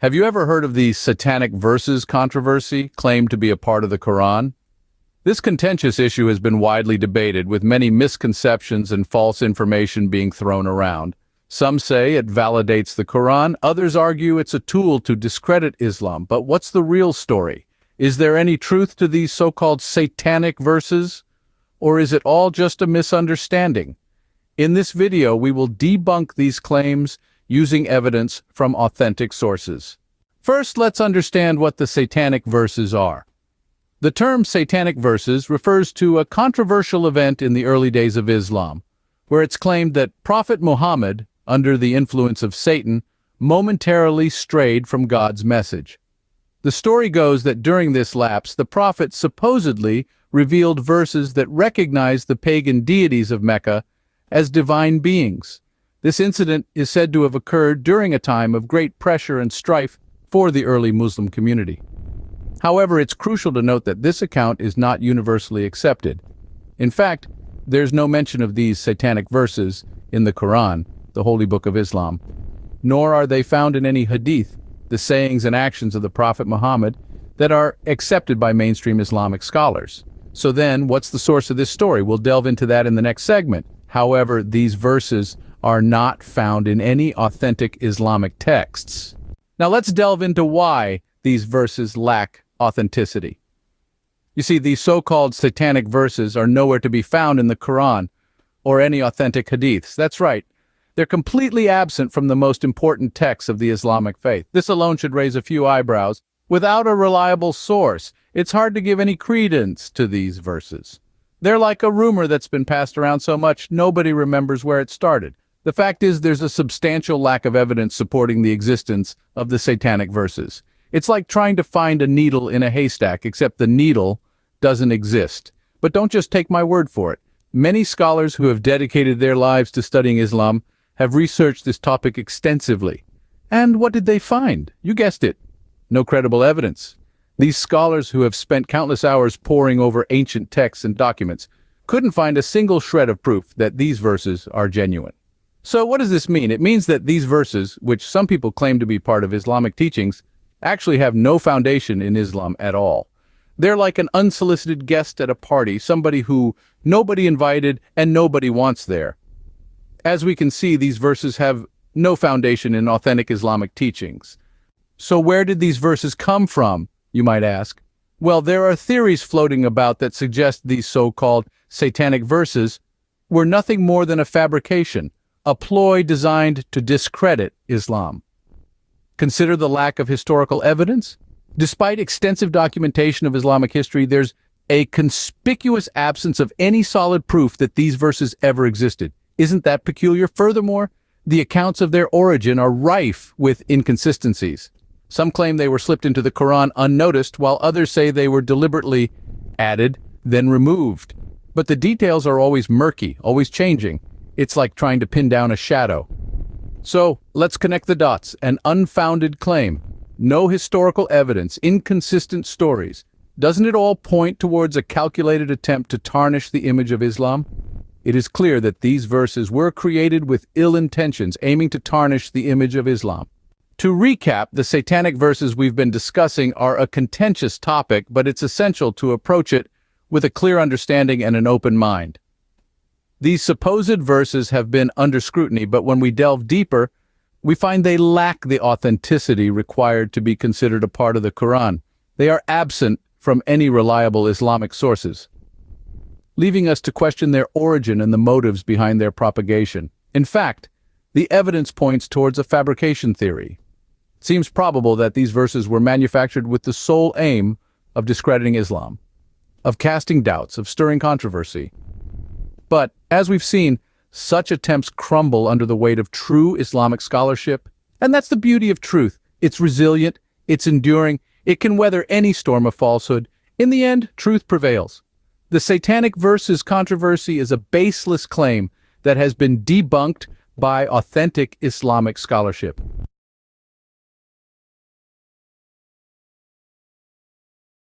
Have you ever heard of the Satanic Verses controversy claimed to be a part of the Quran? This contentious issue has been widely debated, with many misconceptions and false information being thrown around. Some say it validates the Quran, others argue it's a tool to discredit Islam. But what's the real story? Is there any truth to these so-called satanic verses? Or is it all just a misunderstanding? In this video, we will debunk these claims using evidence from authentic sources. First, let's understand what the Satanic Verses are. The term Satanic Verses refers to a controversial event in the early days of Islam, where it's claimed that Prophet Muhammad, under the influence of Satan, momentarily strayed from God's message. The story goes that during this lapse, the Prophet supposedly revealed verses that recognized the pagan deities of Mecca as divine beings. This incident is said to have occurred during a time of great pressure and strife for the early Muslim community. However, it's crucial to note that this account is not universally accepted. In fact, there's no mention of these satanic verses in the Quran, the holy book of Islam, nor are they found in any hadith, the sayings and actions of the Prophet Muhammad, that are accepted by mainstream Islamic scholars. So then, what's the source of this story? We'll delve into that in the next segment. However, these verses are not found in any authentic Islamic texts. Now let's delve into why these verses lack authenticity. You see, these so-called satanic verses are nowhere to be found in the Quran or any authentic hadiths. That's right. They're completely absent from the most important texts of the Islamic faith. This alone should raise a few eyebrows. Without a reliable source, it's hard to give any credence to these verses. They're like a rumor that's been passed around so much nobody remembers where it started. The fact is, there's a substantial lack of evidence supporting the existence of the satanic verses. It's like trying to find a needle in a haystack, except the needle doesn't exist. But don't just take my word for it. Many scholars who have dedicated their lives to studying Islam have researched this topic extensively. And what did they find? You guessed it. No credible evidence. These scholars who have spent countless hours poring over ancient texts and documents couldn't find a single shred of proof that these verses are genuine. So what does this mean? It means that these verses, which some people claim to be part of Islamic teachings, actually have no foundation in Islam at all. They're like an unsolicited guest at a party, somebody who nobody invited and nobody wants there. As we can see, these verses have no foundation in authentic Islamic teachings. So where did these verses come from, you might ask? Well, there are theories floating about that suggest these so-called satanic verses were nothing more than a fabrication, a ploy designed to discredit Islam. Consider the lack of historical evidence. Despite extensive documentation of Islamic history, there's a conspicuous absence of any solid proof that these verses ever existed. Isn't that peculiar? Furthermore, the accounts of their origin are rife with inconsistencies. Some claim they were slipped into the Quran unnoticed, while others say they were deliberately added, then removed. But the details are always murky, always changing. It's like trying to pin down a shadow. So, let's connect the dots. An unfounded claim, no historical evidence, inconsistent stories. Doesn't it all point towards a calculated attempt to tarnish the image of Islam? It is clear that these verses were created with ill intentions, aiming to tarnish the image of Islam. To recap, the satanic verses we've been discussing are a contentious topic, but it's essential to approach it with a clear understanding and an open mind. These supposed verses have been under scrutiny, but when we delve deeper, we find they lack the authenticity required to be considered a part of the Quran. They are absent from any reliable Islamic sources, leaving us to question their origin and the motives behind their propagation. In fact, the evidence points towards a fabrication theory. It seems probable that these verses were manufactured with the sole aim of discrediting Islam, of casting doubts, of stirring controversy. But, as we've seen, such attempts crumble under the weight of true Islamic scholarship. And that's the beauty of truth. It's resilient, it's enduring, it can weather any storm of falsehood. In the end, truth prevails. The Satanic Verses controversy is a baseless claim that has been debunked by authentic Islamic scholarship.